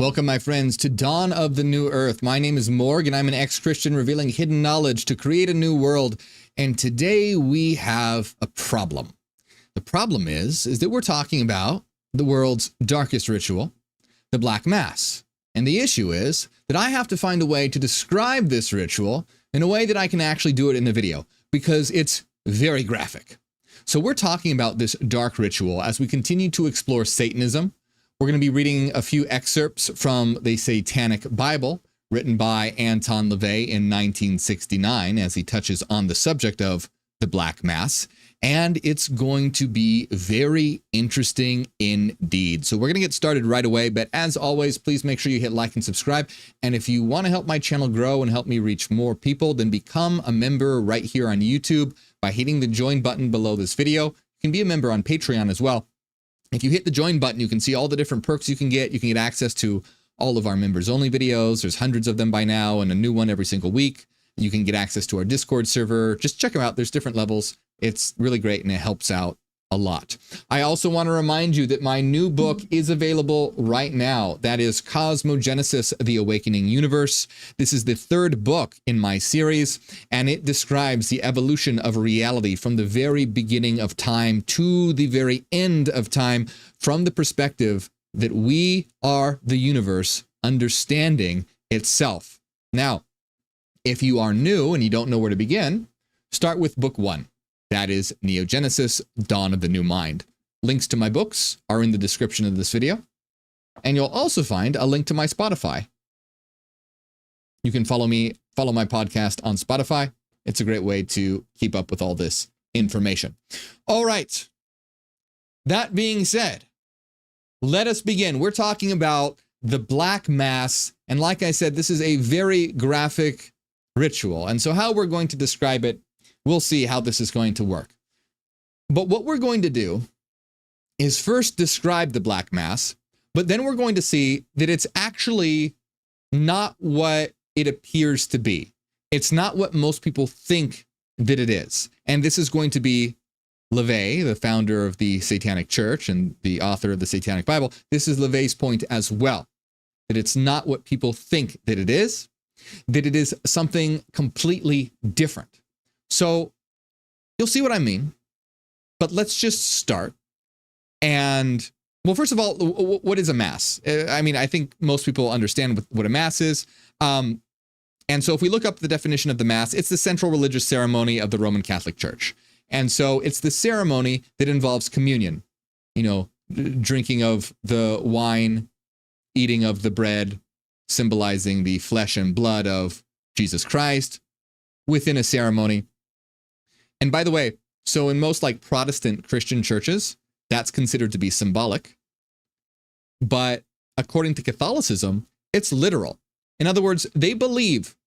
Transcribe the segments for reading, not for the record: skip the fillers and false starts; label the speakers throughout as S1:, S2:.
S1: Welcome, my friends, to Dawn of the New Earth. My name is Morgue, and I'm an ex-Christian revealing hidden knowledge to create a new world. And today we have a problem. The problem is that we're talking about the world's darkest ritual, the Black Mass. And the issue is that I have to find a way to describe this ritual in a way that I can actually do it in a video, because it's very graphic. So we're talking about this dark ritual as we continue to explore Satanism. We're going to be reading a few excerpts from the Satanic Bible, written by Anton LaVey in 1969, as he touches on the subject of the Black Mass. And it's going to be very interesting indeed. So we're going to get started right away. But as always, please make sure you hit like and subscribe. And if you want to help my channel grow and help me reach more people, then become a member right here on YouTube by hitting the join button below this video. You can be a member on Patreon as well. If you hit the join button, you can see all the different perks you can get. You can get access to all of our members only videos. There's hundreds of them by now and a new one every single week. You can get access to our Discord server. Just check them out. There's different levels. It's really great and it helps out a lot. I also want to remind you that my new book is available right now. That is Cosmogenesis, The Awakening Universe. This is the third book in my series, and it describes the evolution of reality from the very beginning of time to the very end of time, from the perspective that we are the universe understanding itself. Now, if you are new and you don't know where to begin, start with book 1. That is Neogenesis, Dawn of the New Mind. Links to my books are in the description of this video. And you'll also find a link to my Spotify. You can follow my podcast on Spotify. It's a great way to keep up with all this information. All right. That being said, let us begin. We're talking about the Black Mass. And like I said, this is a very graphic ritual. And so how we're going to describe it, we'll see how this is going to work. But what we're going to do is first describe the Black Mass, but then we're going to see that it's actually not what it appears to be. It's not what most people think that it is. And this is going to be LaVey, the founder of the Satanic Church and the author of the Satanic Bible. This is LaVey's point as well, that it's not what people think that it is something completely different. So you'll see what I mean, but let's just start. And well, first of all, what is a mass? I mean, I think most people understand what a mass is. And so if we look up the definition of the mass, it's the central religious ceremony of the Roman Catholic Church. And so it's the ceremony that involves communion, drinking of the wine, eating of the bread, symbolizing the flesh and blood of Jesus Christ within a ceremony. And by the way, so in most like Protestant Christian churches, that's considered to be symbolic. But according to Catholicism, it's literal. In other words, they believe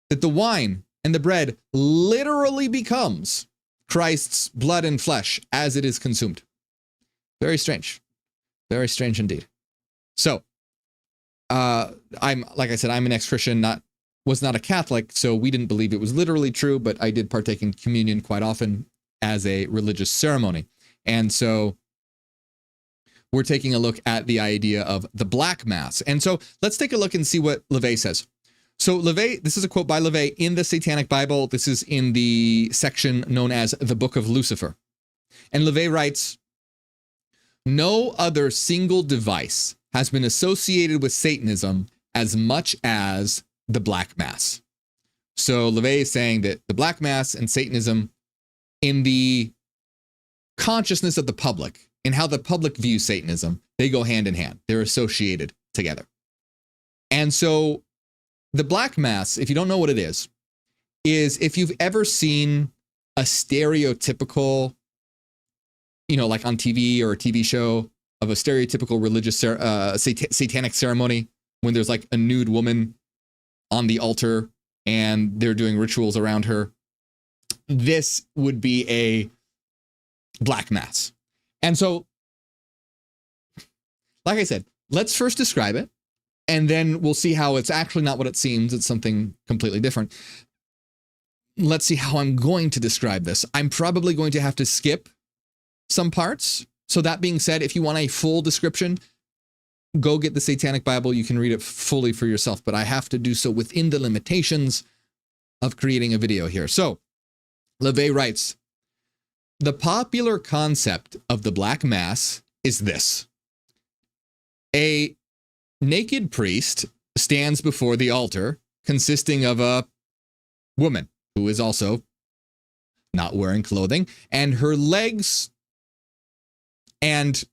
S1: that the wine and the bread literally becomes Christ's blood and flesh as it is consumed. Very strange. Very strange indeed. So, like I said, I'm an ex-Christian, was not a Catholic, so we didn't believe it was literally true, but I did partake in communion quite often as a religious ceremony. And so we're taking a look at the idea of the Black Mass. And so let's take a look and see what LaVey says. So LaVey, this is a quote by LaVey in the Satanic Bible. This is in the section known as the Book of Lucifer. And LaVey writes, "No other single device has been associated with Satanism as much as the Black Mass." So LaVey is saying that the Black Mass and Satanism, in the consciousness of the public and how the public views Satanism, they go hand in hand. They're associated together. And so the Black Mass, if you don't know what it is if you've ever seen a stereotypical, like on TV or a TV show of a stereotypical religious satanic ceremony, when there's like a nude woman on the altar and they're doing rituals around her, this would be a Black Mass. And so, like I said, let's first describe it, and then we'll see how it's actually not what it seems. It's something completely different. Let's see how I'm going to describe this. I'm probably going to have to skip some parts. So that being said, if you want a full description, go get the Satanic Bible. You can read it fully for yourself, but I have to do so within the limitations of creating a video here. So LaVey writes, the popular concept of the Black Mass is this. A naked priest stands before the altar consisting of a woman who is also not wearing clothing, and her legs and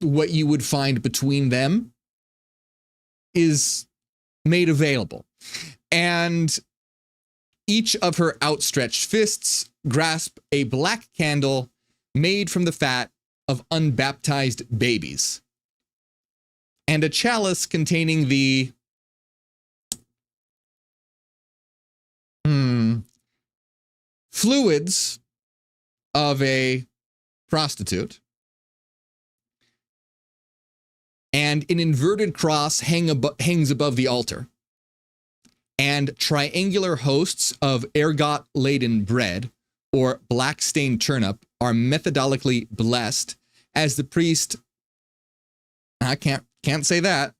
S1: what you would find between them is made available. And each of her outstretched fists grasp a black candle made from the fat of unbaptized babies, and a chalice containing the fluids of a prostitute, and an inverted cross hangs above the altar, and triangular hosts of ergot-laden bread or black-stained turnip are methodically blessed as the priest. I can't say that.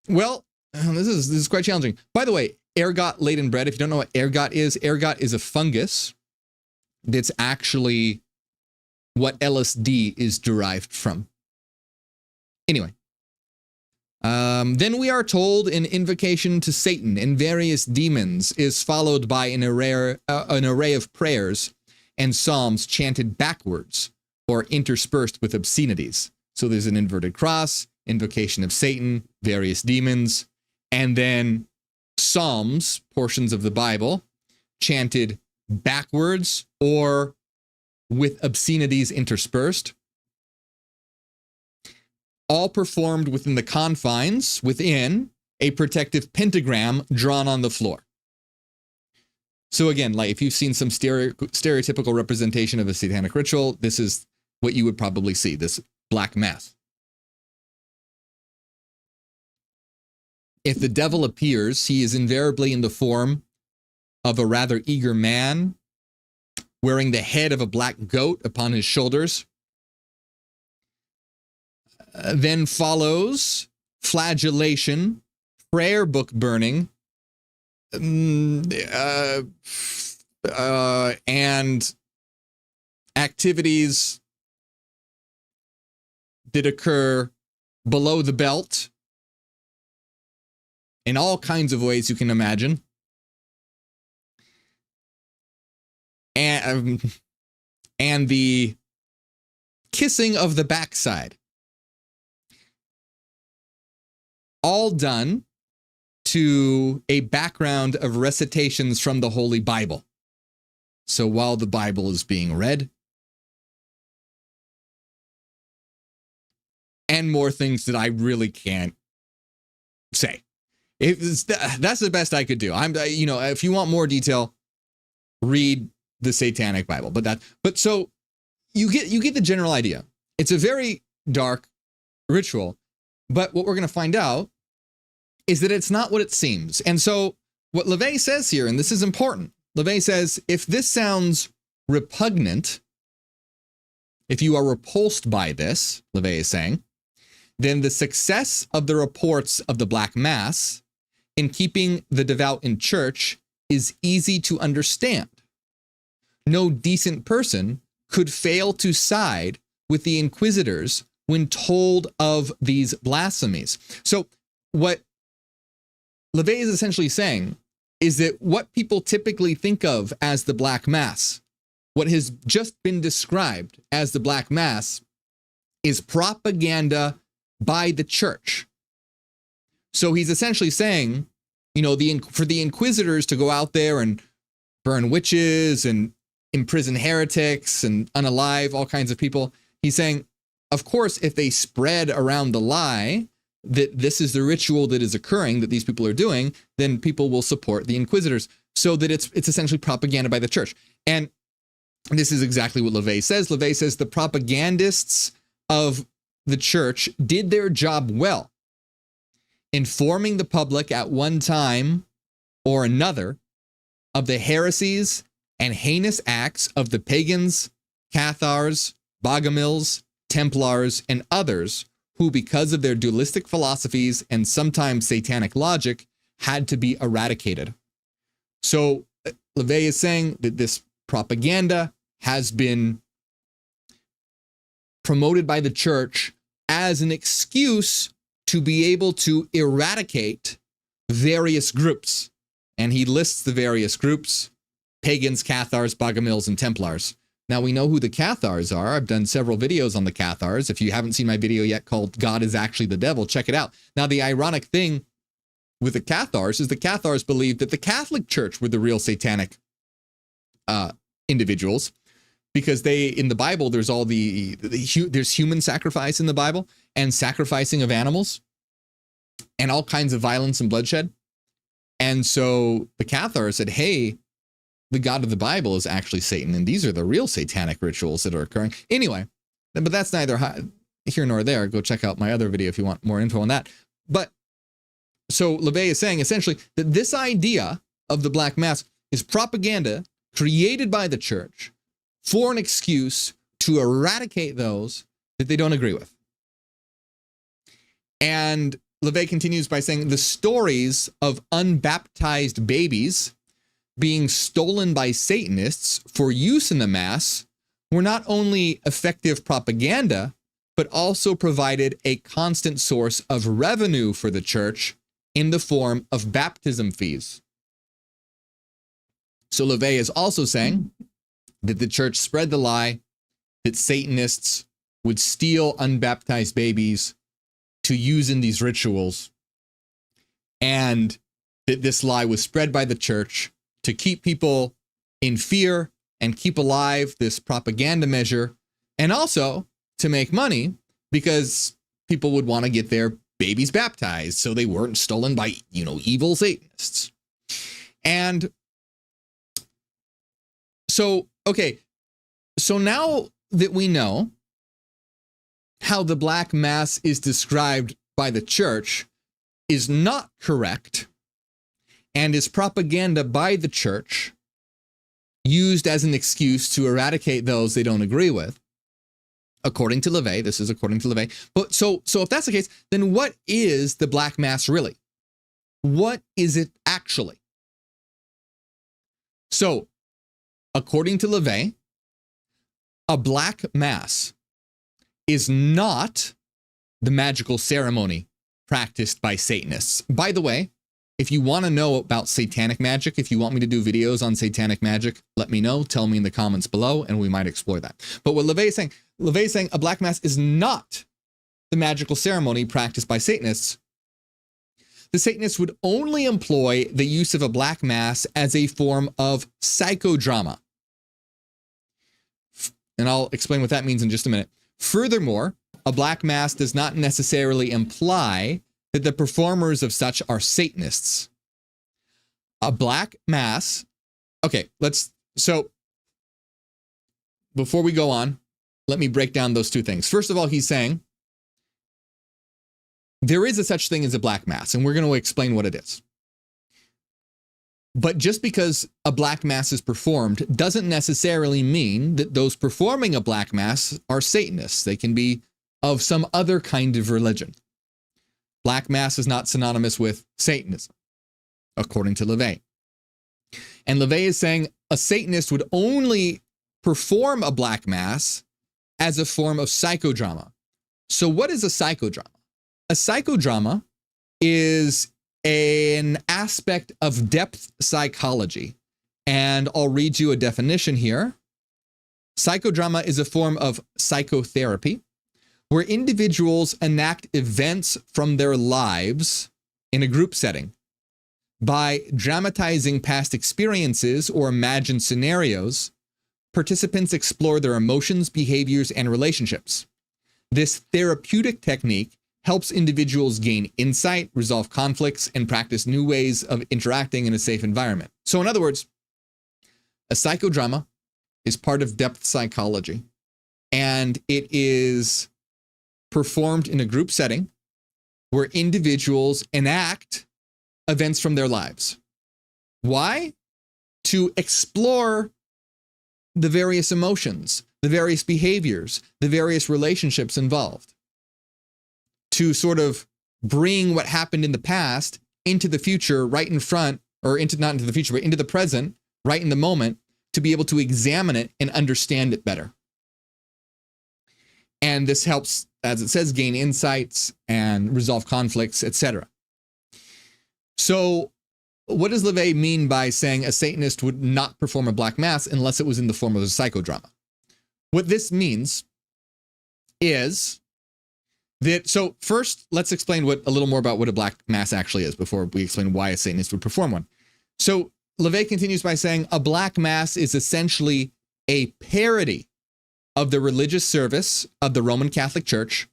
S1: Well, this is quite challenging. By the way, ergot-laden bread, if you don't know what ergot is a fungus that's actually what LSD is derived from. Anyway, then we are told an invocation to Satan and various demons is followed by an array of prayers and psalms chanted backwards or interspersed with obscenities. So there's an inverted cross, invocation of Satan, various demons, and then psalms, portions of the Bible, chanted backwards or with obscenities interspersed, all performed within the confines, within a protective pentagram drawn on the floor. So again, like if you've seen some stereotypical representation of a satanic ritual, this is what you would probably see, this Black Mass. If the devil appears, he is invariably in the form of a rather eager man, wearing the head of a black goat upon his shoulders. Then follows flagellation, prayer book burning, and activities that occur below the belt in all kinds of ways you can imagine. And the kissing of the backside. All done to a background of recitations from the Holy Bible. So while the Bible is being read, and more things that I really can't say. That's the best I could do. If you want more detail, read the Satanic Bible. But so you get the general idea. It's a very dark ritual, but what we're going to find out is that it's not what it seems. And so what LaVey says here, and this is important, LaVey says, if this sounds repugnant, if you are repulsed by this, LaVey is saying, then the success of the reports of the Black Mass in keeping the devout in church is easy to understand. No decent person could fail to side with the inquisitors when told of these blasphemies. So what LaVey is essentially saying is that what people typically think of as the Black Mass, what has just been described as the Black Mass, is propaganda by the church. So he's essentially saying, for the inquisitors to go out there and burn witches and imprison heretics and unalive all kinds of people, he's saying, of course, if they spread around the lie that this is the ritual that is occurring, that these people are doing, then people will support the inquisitors, so that it's essentially propaganda by the church. And this is exactly what LaVey says. LaVey says the propagandists of the church did their job well, informing the public at one time or another of the heresies and heinous acts of the pagans, Cathars, Bogomils, Templars, and others who, because of their dualistic philosophies and sometimes satanic logic, had to be eradicated. So LaVey is saying that this propaganda has been promoted by the church as an excuse to be able to eradicate various groups. And he lists the various groups: pagans, Cathars, Bogomils, and Templars. Now we know who the Cathars are. I've done several videos on the Cathars. If you haven't seen my video yet called God is Actually the Devil, check it out. Now the ironic thing with the Cathars is the Cathars believed that the Catholic Church were the real satanic individuals, because in the Bible, there's all there's human sacrifice in the Bible, and sacrificing of animals, and all kinds of violence and bloodshed. And so the Cathars said, hey, the God of the Bible is actually Satan, and these are the real satanic rituals that are occurring. Anyway, but that's neither here nor there. Go check out my other video if you want more info on that. But so LaVey is saying essentially that this idea of the Black Mass is propaganda created by the church for an excuse to eradicate those that they don't agree with. And LaVey continues by saying the stories of unbaptized babies being stolen by Satanists for use in the Mass were not only effective propaganda, but also provided a constant source of revenue for the church in the form of baptism fees. So LaVey is also saying that the church spread the lie that Satanists would steal unbaptized babies to use in these rituals, and that this lie was spread by the church to keep people in fear and keep alive this propaganda measure, and also to make money because people would want to get their babies baptized so they weren't stolen by, evil Satanists. And so, okay, so now that we know how the Black Mass is described by the church is not correct and is propaganda by the church used as an excuse to eradicate those they don't agree with, according to LaVey. This is according to LaVey. But so if that's the case, then what is the Black Mass really? What is it actually? So, according to LaVey, a Black Mass is not the magical ceremony practiced by Satanists. By the way, if you want to know about satanic magic, if you want me to do videos on satanic magic, let me know. Tell me in the comments below, and we might explore that. But what LaVey is saying a Black Mass is not the magical ceremony practiced by Satanists. The Satanists would only employ the use of a Black Mass as a form of psychodrama. And I'll explain what that means in just a minute. Furthermore, a Black Mass does not necessarily imply that the performers of such are Satanists. A Black Mass, okay, so before we go on, let me break down those two things. First of all, he's saying there is a such thing as a Black Mass, and we're going to explain what it is. But just because a Black Mass is performed doesn't necessarily mean that those performing a Black Mass are Satanists. They can be of some other kind of religion. Black Mass is not synonymous with Satanism, according to LaVey. And LaVey is saying a Satanist would only perform a Black Mass as a form of psychodrama. So what is a psychodrama? A psychodrama is an aspect of depth psychology. And I'll read you a definition here. Psychodrama is a form of psychotherapy where individuals enact events from their lives in a group setting. By dramatizing past experiences or imagined scenarios, participants explore their emotions, behaviors, and relationships. This therapeutic technique helps individuals gain insight, resolve conflicts, and practice new ways of interacting in a safe environment. So in other words, a psychodrama is part of depth psychology, and it is performed in a group setting where individuals enact events from their lives. Why? To explore the various emotions, the various behaviors, the various relationships involved, to sort of bring what happened in the past into the future, right in front, or not into the future, but into the present, right in the moment, to be able to examine it and understand it better. And this helps, as it says, gain insights and resolve conflicts, etc. So what does LaVey mean by saying a Satanist would not perform a black mass unless it was in the form of a psychodrama? What this means is that, so first, let's explain a little more about what a black mass actually is before we explain why a Satanist would perform one. So LaVey continues by saying a black mass is essentially a parody of the religious service of the Roman Catholic Church,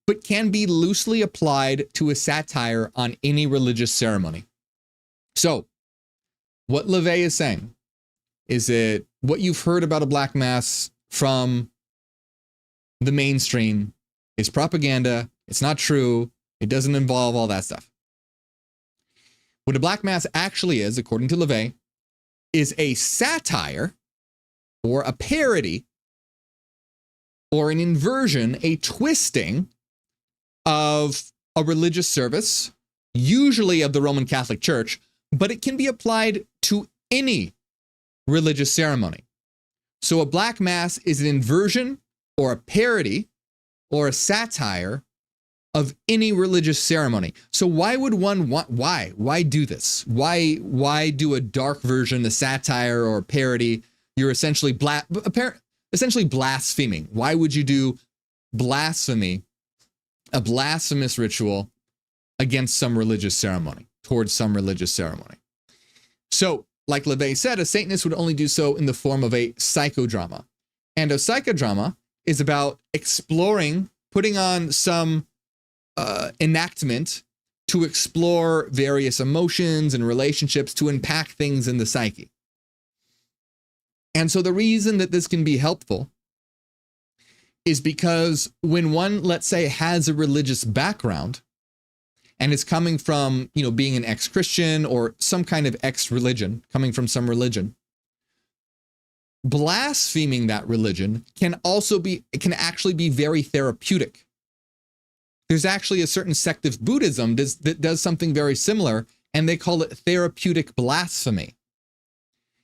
S1: but can be loosely applied to a satire on any religious ceremony. So what LaVey is saying is that what you've heard about a black mass from the mainstream is propaganda. It's not true. It doesn't involve all that stuff. What a black mass actually is, according to LaVey, is a satire or a parody or an inversion, a twisting of a religious service, usually of the Roman Catholic Church, but it can be applied to any religious ceremony. So a black mass is an inversion or a parody or a satire of any religious ceremony. So why would one want, why do this? Why do a dark version, a satire or a parody? You're essentially blaspheming. Why would you do blasphemy, a blasphemous ritual against some religious ceremony, towards some religious ceremony? So, like LaVey said, a Satanist would only do so in the form of a psychodrama. And a psychodrama is about exploring, putting on some enactment to explore various emotions and relationships, to unpack things in the psyche. And so the reason that this can be helpful is because when one, let's say, has a religious background and is coming from, being an ex-Christian or some kind of ex-religion, coming from some religion, blaspheming that religion can actually be very therapeutic. There's actually a certain sect of Buddhism that does something very similar, and they call it therapeutic blasphemy.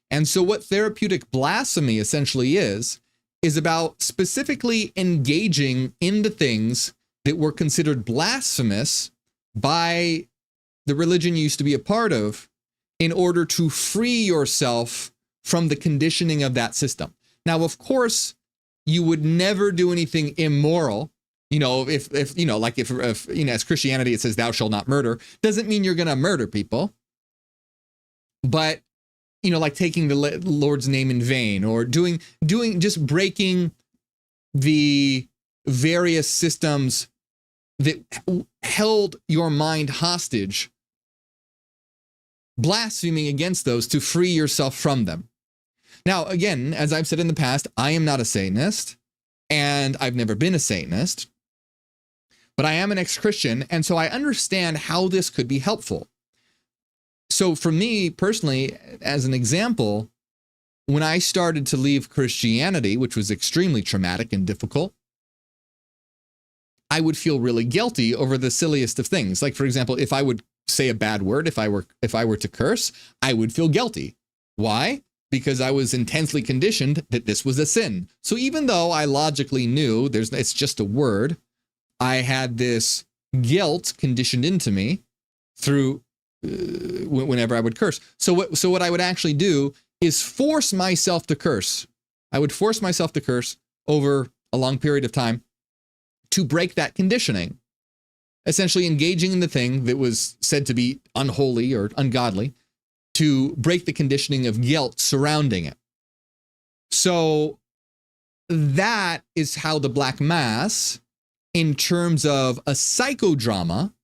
S1: And so what therapeutic blasphemy essentially is about specifically engaging in the things that were considered blasphemous by the religion you used to be a part of in order to free yourself from the conditioning of that system. Now, of course, you would never do anything immoral. If as Christianity, it says thou shalt not murder, doesn't mean you're going to murder people. But, like taking the Lord's name in vain, or just breaking the various systems that held your mind hostage, blaspheming against those to free yourself from them. Now, again, as I've said in the past, I am not a Satanist, and I've never been a Satanist, but I am an ex-Christian, and so I understand how this could be helpful. So for me personally, as an example, when I started to leave Christianity, which was extremely traumatic and difficult, I would feel really guilty over the silliest of things. Like, for example, if I would say a bad word, if I were to curse, I would feel guilty. Why? Because I was intensely conditioned that this was a sin. So even though I logically knew it's just a word, I had this guilt conditioned into me through whenever I would curse. So what I would actually do is force myself to curse. I would force myself to curse over a long period of time to break that conditioning, essentially engaging in the thing that was said to be unholy or ungodly, to break the conditioning of guilt surrounding it. So that is how the Black Mass, in terms of a psychodrama,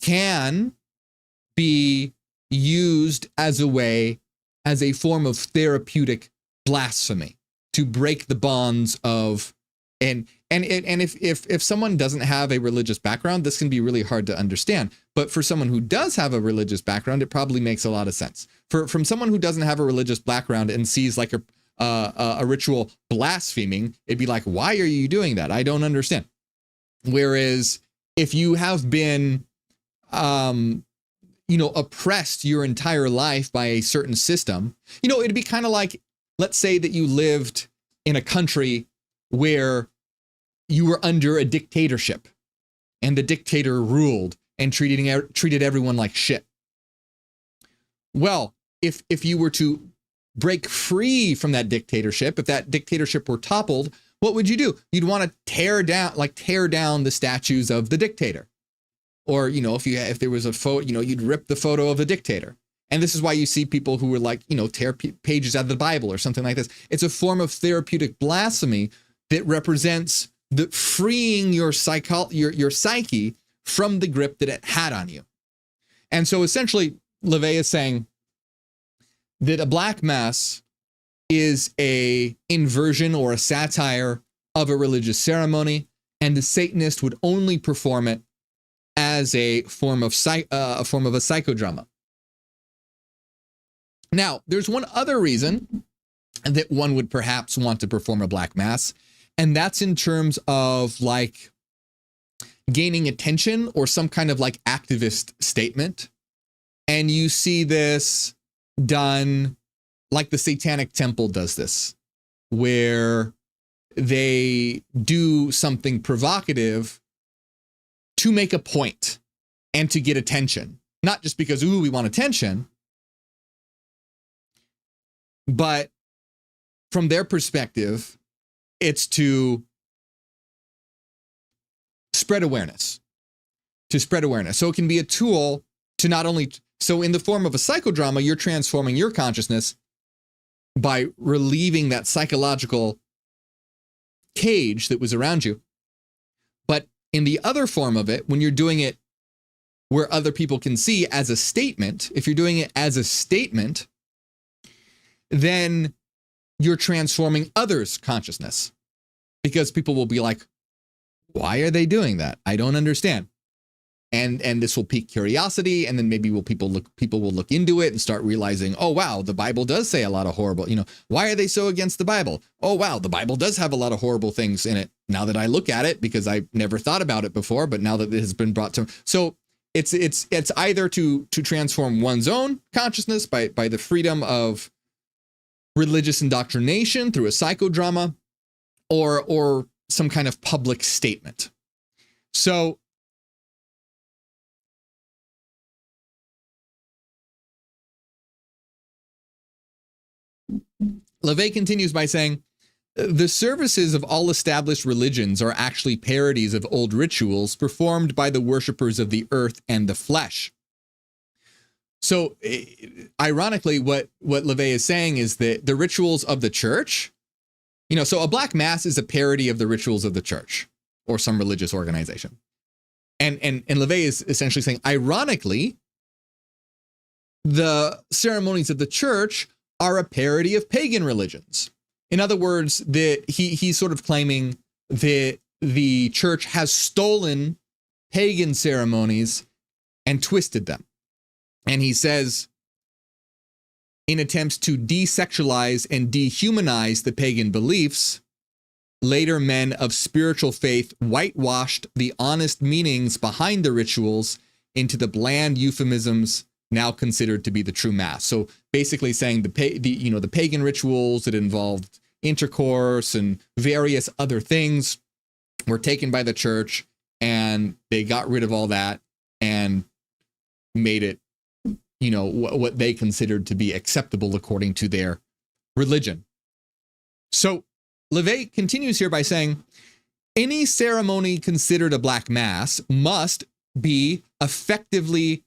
S1: can be used as a form of therapeutic blasphemy to break the bonds of, and if someone doesn't have a religious background, this can be really hard to understand. But for someone who does have a religious background, it probably makes a lot of sense. From someone who doesn't have a religious background and sees like a ritual blaspheming, it'd be like, why are you doing that? I don't understand. Whereas if you have been, oppressed your entire life by a certain system, it'd be kind of like, let's say that you lived in a country where you were under a dictatorship and the dictator ruled and treated everyone like shit. Well, if you were to break free from that dictatorship, if that dictatorship were toppled, what would you do? You'd want to tear down the statues of the dictator. Or, if there was a photo, you'd rip the photo of the dictator. And this is why you see people who were like, tear pages out of the Bible or something like this. It's a form of therapeutic blasphemy that represents the freeing your psyche from the grip that it had on you. And so essentially, LaVey is saying that a black mass is a inversion or a satire of a religious ceremony, and the Satanist would only perform it as a form of a psychodrama. Now, there's one other reason that one would perhaps want to perform a black mass, and that's in terms of like gaining attention or some kind of like activist statement. And you see this done like the Satanic Temple does this, where they do something provocative to make a point and to get attention. Not just because, ooh, we want attention, but from their perspective, it's to spread awareness. So it can be a tool to not only, so in the form of a psychodrama, you're transforming your consciousness by relieving that psychological cage that was around you. But in the other form of it, when you're doing it where other people can see as a statement, if you're doing it as a statement, then you're transforming others' consciousness, because people will be like, why are they doing that? I don't understand. And this will pique curiosity, and then maybe people will look into it and start realizing, oh wow, the Bible does say a lot of horrible, why are they so against the Bible? Oh wow, the Bible does have a lot of horrible things in it. Now that I look at it, because I never thought about it before, but now that it has been brought to, so it's either to transform one's own consciousness by the freedom of religious indoctrination through a psychodrama, or some kind of public statement. So LaVey continues by saying, the services of all established religions are actually parodies of old rituals performed by the worshippers of the earth and the flesh. So ironically, what LaVey is saying is that the rituals of the church, so a black mass is a parody of the rituals of the church or some religious organization. And LaVey is essentially saying, ironically, the ceremonies of the church are a parody of pagan religions. In other words, that he's sort of claiming that the church has stolen pagan ceremonies and twisted them. And he says, in attempts to desexualize and dehumanize the pagan beliefs, later men of spiritual faith whitewashed the honest meanings behind the rituals into the bland euphemisms now considered to be the true mass. So basically saying the pagan rituals that involved intercourse and various other things were taken by the church, and they got rid of all that and made it, what they considered to be acceptable according to their religion. So LaVey continues here by saying, any ceremony considered a black mass must effectively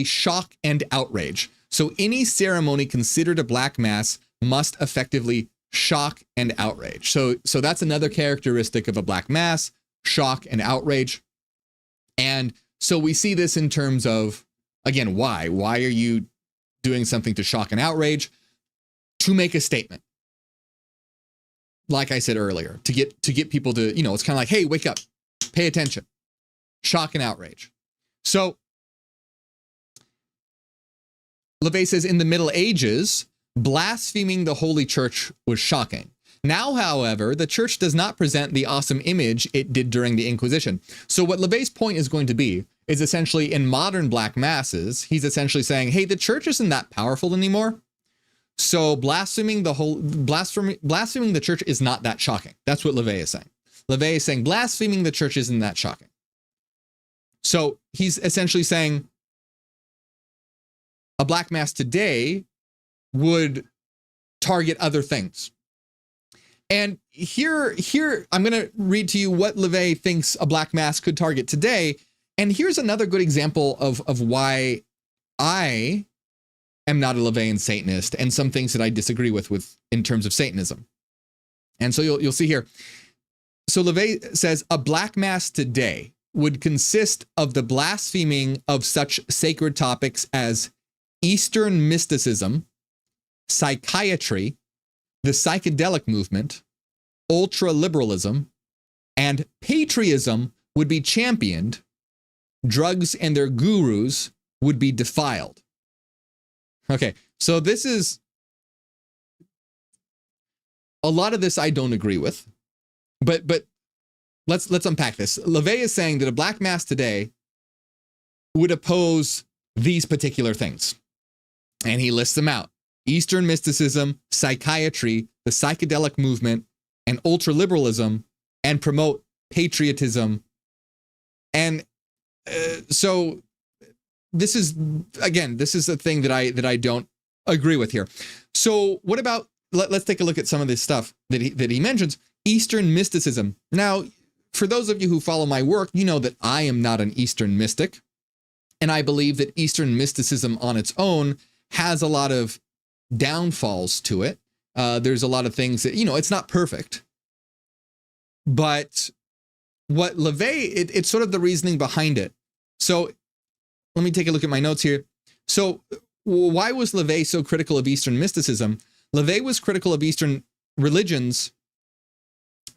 S1: shock and outrage. So any ceremony considered a black mass must effectively shock and outrage. So that's another characteristic of a black mass, shock and outrage. And so we see this in terms of, again, why? Why are you doing something to shock and outrage? To make a statement. Like I said earlier, to get people to, it's kind of like, hey, wake up, pay attention, shock and outrage. So LaVey says, in the Middle Ages, blaspheming the Holy Church was shocking. Now, however, the church does not present the awesome image it did during the Inquisition. So what LaVey's point is going to be is essentially in modern black masses, he's essentially saying, hey, the church isn't that powerful anymore. So blaspheming the church is not that shocking. That's what LaVey is saying. LaVey is saying blaspheming the church isn't that shocking. So he's essentially saying a black mass today would target other things. And here I'm going to read to you what LaVey thinks a black mass could target today. And here's another good example of why I am not a LaVeyan Satanist and some things that I disagree with in terms of Satanism. And so you'll see here. So LaVey says a black mass today would consist of the blaspheming of such sacred topics as Eastern mysticism, psychiatry, the psychedelic movement, ultra-liberalism, and patriotism would be championed. Drugs and their gurus would be defiled. Okay, so this is a lot of this I don't agree with, but let's unpack this. LaVey is saying that a black mass today would oppose these particular things, and he lists them out: Eastern mysticism, psychiatry, the psychedelic movement, and ultra-liberalism, and promote patriotism. And so this is a thing that I don't agree with here. So what about, let's take a look at some of this stuff that he mentions. Eastern mysticism. Now, for those of you who follow my work, you know that I am not an Eastern mystic, and I believe that Eastern mysticism on its own has a lot of downfalls to it. There's a lot of things that, it's not perfect. But what LaVey, it's sort of the reasoning behind it. So let me take a look at my notes here. So why was LaVey so critical of Eastern mysticism? LaVey was critical of Eastern religions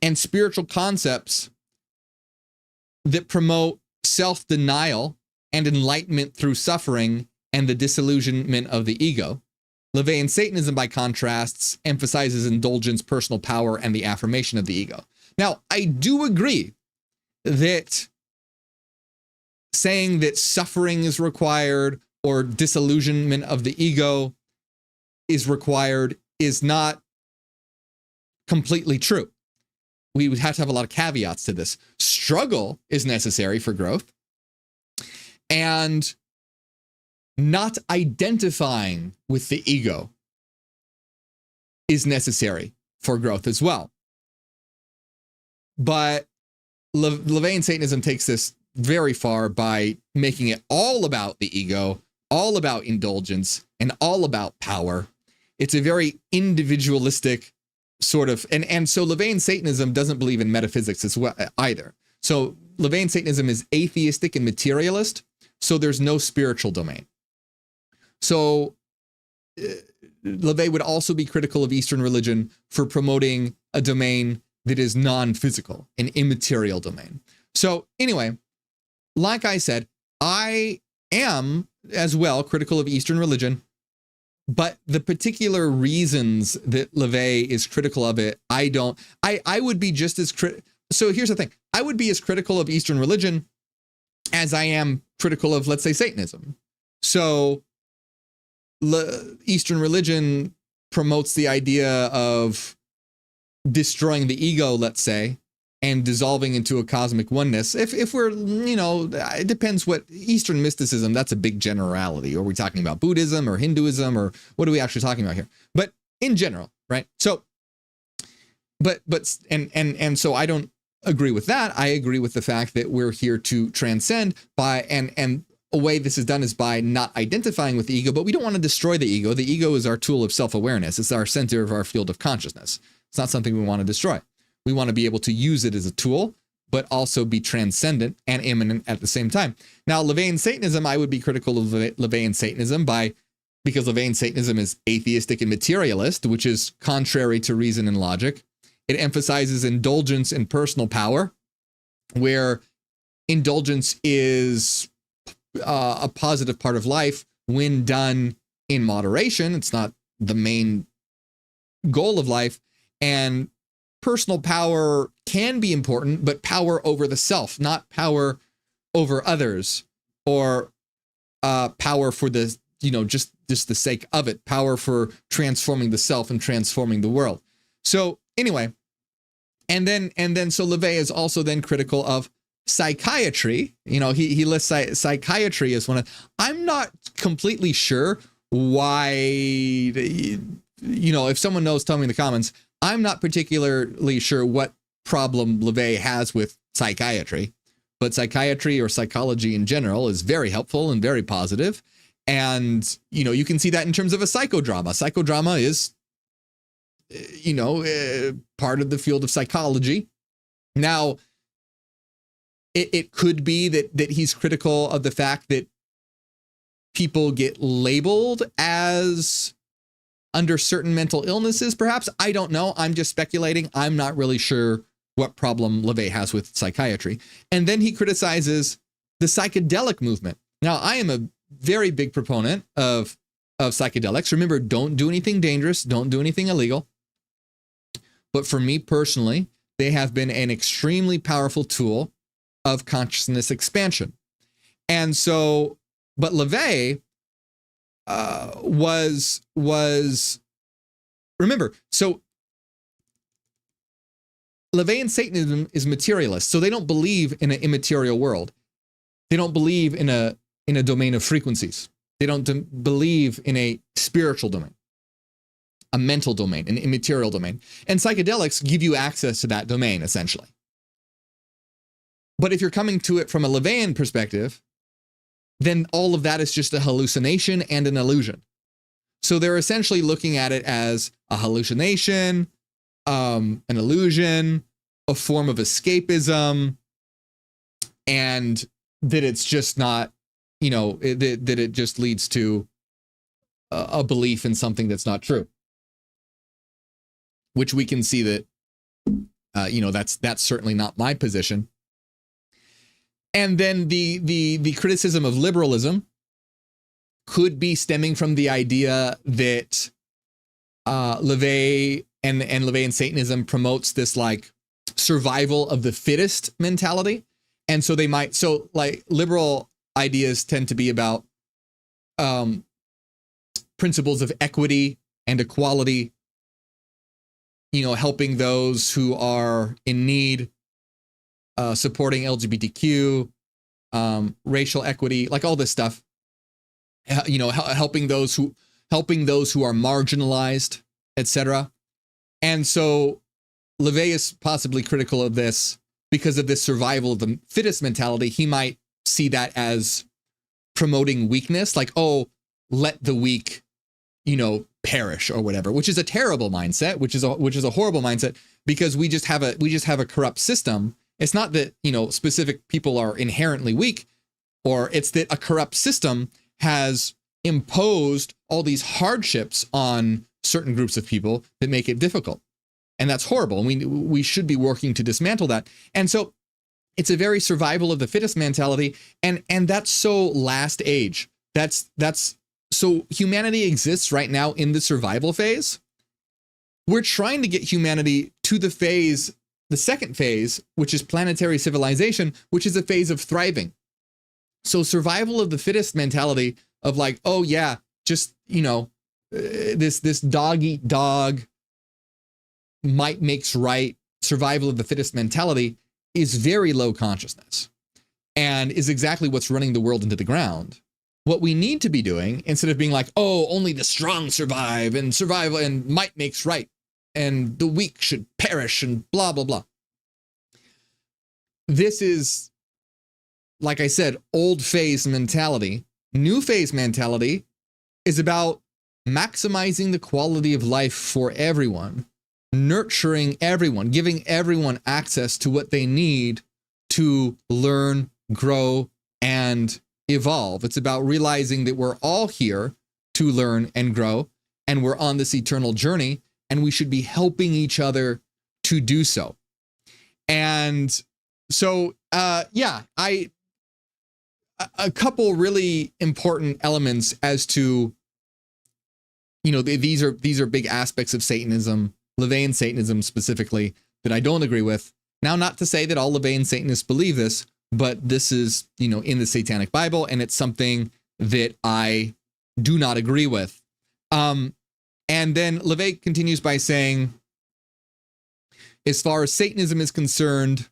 S1: and spiritual concepts that promote self-denial and enlightenment through suffering and the disillusionment of the ego. LaVeyan Satanism, by contrast, emphasizes indulgence, personal power, and the affirmation of the ego. Now, I do agree that saying that suffering is required or disillusionment of the ego is required is not completely true. We would have to have a lot of caveats to this. Struggle is necessary for growth, and not identifying with the ego is necessary for growth as well. But LaVeyan Satanism takes this very far by making it all about the ego, all about indulgence, and all about power. It's a very individualistic sort of, and so LaVeyan Satanism doesn't believe in metaphysics as well either. So LaVeyan Satanism is atheistic and materialist, so there's no spiritual domain. So LaVey would also be critical of Eastern religion for promoting a domain that is non-physical, an immaterial domain. So anyway, like I said, I am as well critical of Eastern religion, but the particular reasons that LaVey is critical of it, I would be just as so here's the thing. I would be as critical of Eastern religion as I am critical of, let's say, Satanism. So Eastern religion promotes the idea of destroying the ego, let's say, and dissolving into a cosmic oneness. If we're, it depends what Eastern mysticism, that's a big generality. Are we talking about Buddhism or Hinduism, or what are we actually talking about here? But in general, right? So, and so I don't agree with that. I agree with the fact that we're here to transcend by, and a way this is done is by not identifying with the ego, but we don't want to destroy the ego. The ego is our tool of self-awareness. It's our center of our field of consciousness. It's not something we want to destroy. We want to be able to use it as a tool, but also be transcendent and immanent at the same time. Now, LaVeyan Satanism, I would be critical of LaVeyan Satanism because LaVeyan Satanism is atheistic and materialist, which is contrary to reason and logic. It emphasizes indulgence and personal power, where indulgence is a positive part of life when done in moderation. It's not the main goal of life. And personal power can be important, but power over the self, not power over others, or power for the, just the sake of it, power for transforming the self and transforming the world. So anyway, and then so LaVey is also then critical of psychiatry. He lists psychiatry as one of, I'm not completely sure why, if someone knows, tell me in the comments. I'm not particularly sure what problem LaVey has with psychiatry, but psychiatry or psychology in general is very helpful and very positive. And, you can see that in terms of a psychodrama. Psychodrama is, part of the field of psychology. Now, it could be that he's critical of the fact that people get labeled as under certain mental illnesses, perhaps. I don't know. I'm just speculating. I'm not really sure what problem LaVey has with psychiatry. And then he criticizes the psychedelic movement. Now, I am a very big proponent of psychedelics. Remember, don't do anything dangerous. Don't do anything illegal. But for me personally, they have been an extremely powerful tool of consciousness expansion. And so, but LaVey was remember, so LaVey and Satanism is materialist, so they don't believe in an immaterial world. They don't believe in a domain of frequencies. They don't believe in a spiritual domain, a mental domain, an immaterial domain. And psychedelics give you access to that domain, essentially. But if you're coming to it from a LaVeyan perspective, then all of that is just a hallucination and an illusion. So they're essentially looking at it as a hallucination, an illusion, a form of escapism, and that it's just not, that it just leads to a belief in something that's not true. Which we can see that, that's certainly not my position. And then the criticism of liberalism could be stemming from the idea that LaVey and LaVey and Satanism promotes this like survival of the fittest mentality. And so they might, so like liberal ideas tend to be about principles of equity and equality, helping those who are in need, supporting LGBTQ, racial equity, like all this stuff, helping those who are marginalized, etc. And so LaVey is possibly critical of this because of this survival of the fittest mentality. He might see that as promoting weakness, like, oh, let the weak, perish or whatever, which is a terrible mindset, which is a horrible mindset, because we just have a corrupt system. It's not that, specific people are inherently weak, or it's that a corrupt system has imposed all these hardships on certain groups of people that make it difficult. And that's horrible. And we should be working to dismantle that. And so it's a very survival of the fittest mentality. And that's so last age. That's so humanity exists right now in the survival phase. We're trying to get humanity to the second phase, which is planetary civilization, which is a phase of thriving. So survival of the fittest mentality of like, oh yeah, just, this dog eat dog, might makes right, survival of the fittest mentality is very low consciousness and is exactly what's running the world into the ground. What we need to be doing, instead of being like, oh, only the strong survive and survival and might makes right, and the weak should perish and blah, blah, blah. This is, like I said, old phase mentality. New phase mentality is about maximizing the quality of life for everyone, nurturing everyone, giving everyone access to what they need to learn, grow, and evolve. It's about realizing that we're all here to learn and grow, and we're on this eternal journey, and we should be helping each other to do so. And so, a couple really important elements as to these are big aspects of Satanism, LaVeyan Satanism specifically, that I don't agree with. Now, not to say that all LaVeyan Satanists believe this, but this is, in the Satanic Bible, and it's something that I do not agree with. And then LaVey continues by saying, as far as Satanism is concerned,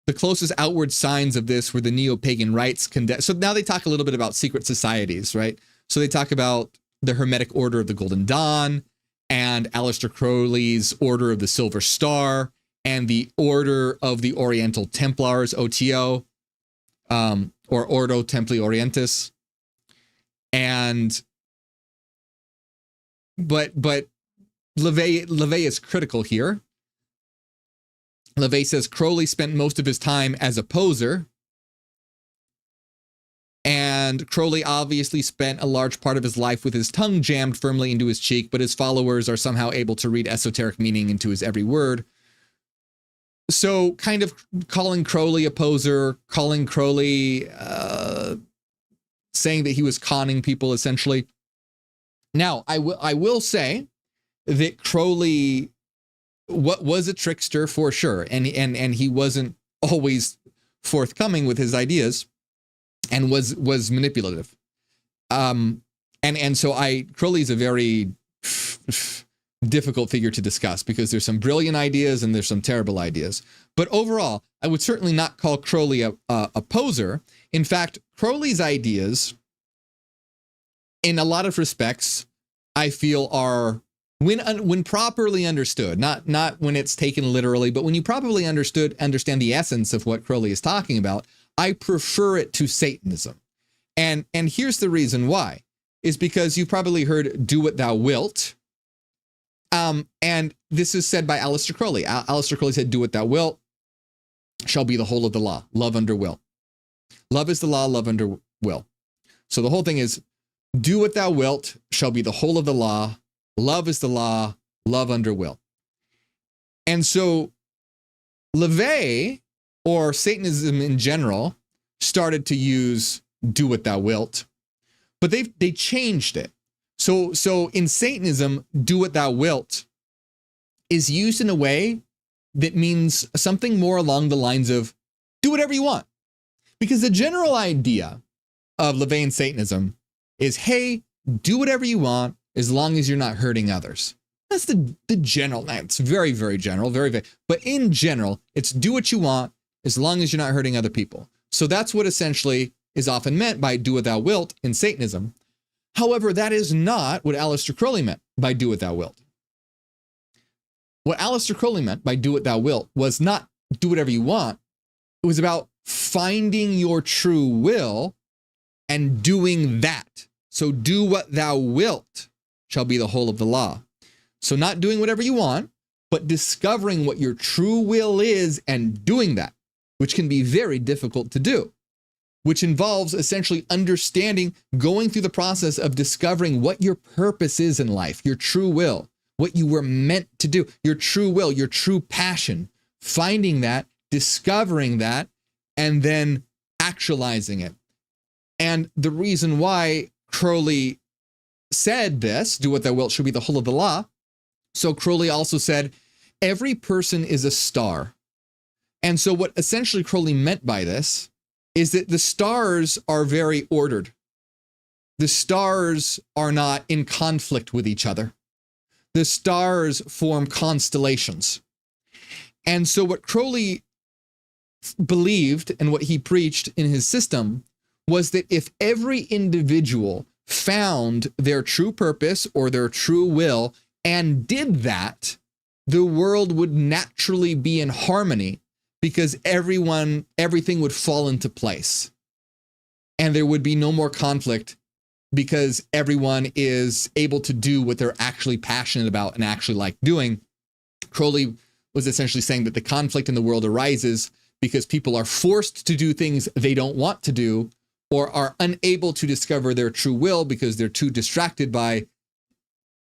S1: the closest outward signs of this were the neo-pagan rites. So now they talk a little bit about secret societies, right? So they talk about the Hermetic Order of the Golden Dawn and Aleister Crowley's Order of the Silver Star and the Order of the Oriental Templars, OTO, or Ordo Templi Orientis. But LaVey is critical here. LaVey says Crowley spent most of his time as a poser, and Crowley obviously spent a large part of his life with his tongue jammed firmly into his cheek, but his followers are somehow able to read esoteric meaning into his every word. So kind of calling Crowley a poser, calling Crowley, saying that he was conning people, essentially. Now, I will say that Crowley was a trickster for sure, and he wasn't always forthcoming with his ideas, and was manipulative. And so Crowley's a very difficult figure to discuss, because there's some brilliant ideas and there's some terrible ideas. But overall, I would certainly not call Crowley a poser. In fact, Crowley's ideas, in a lot of respects, I feel are, when properly understood, not when it's taken literally, but when you properly understand the essence of what Crowley is talking about, I prefer it to Satanism. And here's the reason why, is because you've probably heard "do what thou wilt." And this is said by Aleister Crowley. Aleister Crowley said, "Do what thou wilt shall be the whole of the law. Love under will. Love is the law, love under will." So the whole thing is, do what thou wilt shall be the whole of the law. Love is the law, love under will. And so LaVey, or Satanism in general, started to use "do what thou wilt," but they changed it. So in Satanism, "do what thou wilt" is used in a way that means something more along the lines of do whatever you want. Because the general idea of LaVeyan Satanism is, hey, do whatever you want as long as you're not hurting others. That's the general. It's very, very general, very, very. But in general, it's do what you want as long as you're not hurting other people. So that's what essentially is often meant by "do what thou wilt" in Satanism. However, that is not what Aleister Crowley meant by "do what thou wilt." What Aleister Crowley meant by "do what thou wilt" was not do whatever you want. It was about finding your true will and doing that. So "do what thou wilt shall be the whole of the law." So not doing whatever you want, but discovering what your true will is and doing that, which can be very difficult to do, which involves essentially understanding, going through the process of discovering what your purpose is in life, your true will, what you were meant to do, your true will, your true passion, finding that, discovering that, and then actualizing it. And the reason why Crowley said this, "do what thou wilt shall be the whole of the law." So Crowley also said, every person is a star. And so what essentially Crowley meant by this is that the stars are very ordered. The stars are not in conflict with each other. The stars form constellations. And so what Crowley believed and what he preached in his system was that if every individual found their true purpose or their true will and did that, the world would naturally be in harmony, because everything would fall into place. And there would be no more conflict, because everyone is able to do what they're actually passionate about and actually like doing. Crowley was essentially saying that the conflict in the world arises because people are forced to do things they don't want to do, or are unable to discover their true will because they're too distracted by,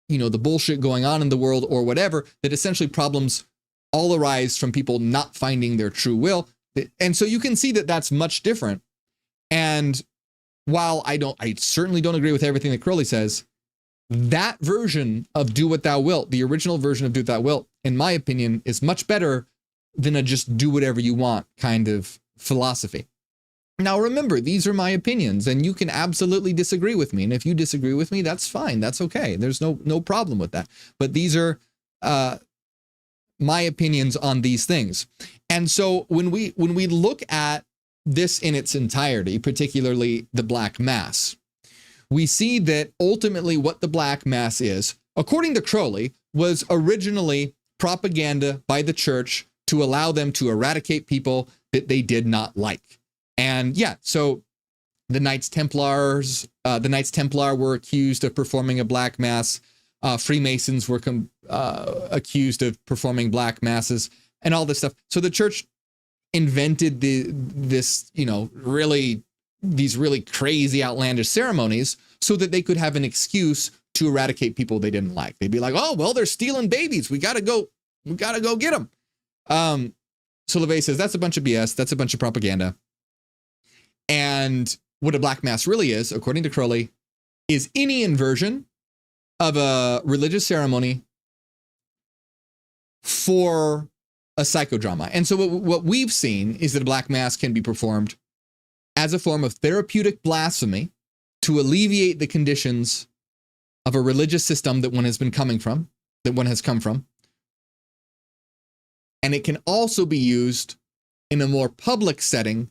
S1: the bullshit going on in the world or whatever, that essentially problems all arise from people not finding their true will. And so you can see that that's much different. And while I certainly don't agree with everything that Crowley says, that version of do what thou wilt, the original version of do what thou wilt, in my opinion, is much better than a just do whatever you want kind of philosophy. Now, remember, these are my opinions, and you can absolutely disagree with me. And if you disagree with me, that's fine. That's okay. There's no problem with that. But these are my opinions on these things. And so when we look at this in its entirety, particularly the Black Mass, we see that ultimately what the Black Mass is, according to Crowley, was originally propaganda by the church to allow them to eradicate people that they did not like. And yeah, so the Knights Templar were accused of performing a Black Mass. Freemasons were accused of performing Black Masses and all this stuff. So the church invented these really crazy, outlandish ceremonies so that they could have an excuse to eradicate people they didn't like. They'd be like, oh, well, they're stealing babies. We gotta go get them. So LaVey says that's a bunch of BS. That's a bunch of propaganda. And what a Black Mass really is, according to Crowley, is any inversion of a religious ceremony for a psychodrama. And so what we've seen is that a Black Mass can be performed as a form of therapeutic blasphemy to alleviate the conditions of a religious system that one has come from. And it can also be used in a more public setting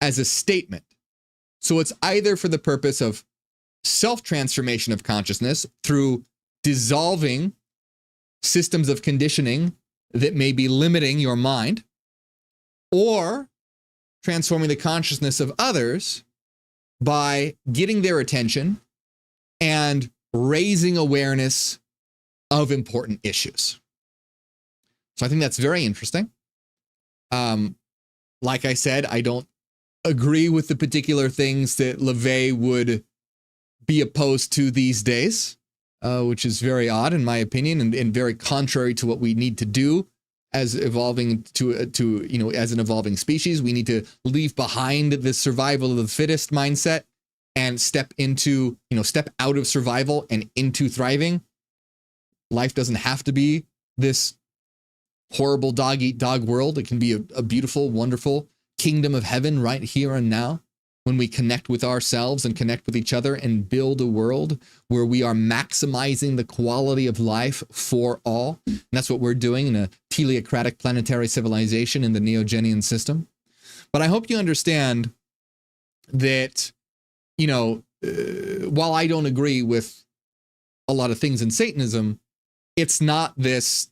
S1: as a statement. So it's either for the purpose of self-transformation of consciousness through dissolving systems of conditioning that may be limiting your mind, or transforming the consciousness of others by getting their attention and raising awareness of important issues. So I think that's very interesting. Like I said, I don't agree with the particular things that LaVey would be opposed to these days, which is very odd in my opinion, and very contrary to what we need to do as evolving as an evolving species. We need to leave behind the survival of the fittest mindset and step out of survival and into thriving. Life doesn't have to be this horrible dog eat dog world. It can be a beautiful, wonderful kingdom of heaven right here and now, when we connect with ourselves and connect with each other and build a world where we are maximizing the quality of life for all. And that's what we're doing in a teleocratic planetary civilization in the Neogenian system. But I hope you understand that, while I don't agree with a lot of things in Satanism, it's not this,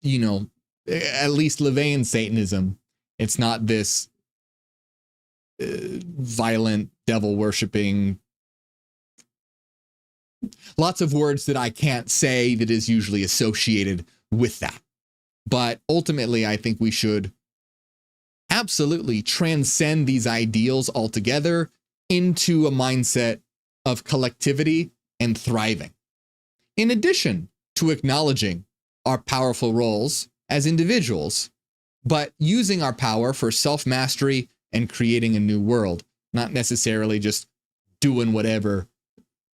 S1: at least LaVeyan Satanism, it's not this violent, devil worshipping, lots of words that I can't say that is usually associated with that. But ultimately, I think we should absolutely transcend these ideals altogether into a mindset of collectivity and thriving, in addition to acknowledging our powerful roles as individuals, but using our power for self-mastery and creating a new world, not necessarily just doing whatever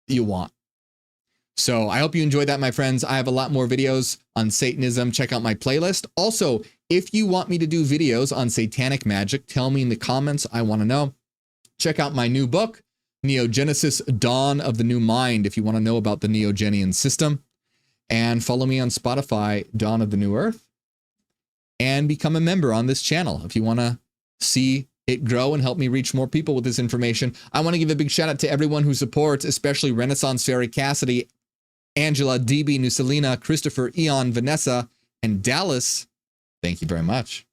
S1: you want. So I hope you enjoyed that, my friends. I have a lot more videos on Satanism. Check out my playlist. Also, if you want me to do videos on satanic magic, tell me in the comments. I want to know. Check out my new book, Neogenesis, Dawn of the New Mind, if you want to know about the Neogenian system. And follow me on Spotify, Dawn of the New Earth. And become a member on this channel if you want to see it grow and help me reach more people with this information. I want to give a big shout out to everyone who supports, especially Renaissance Fairy Cassidy, Angela, DB, Nusalina, Christopher, Eon, Vanessa, and Dallas. Thank you very much.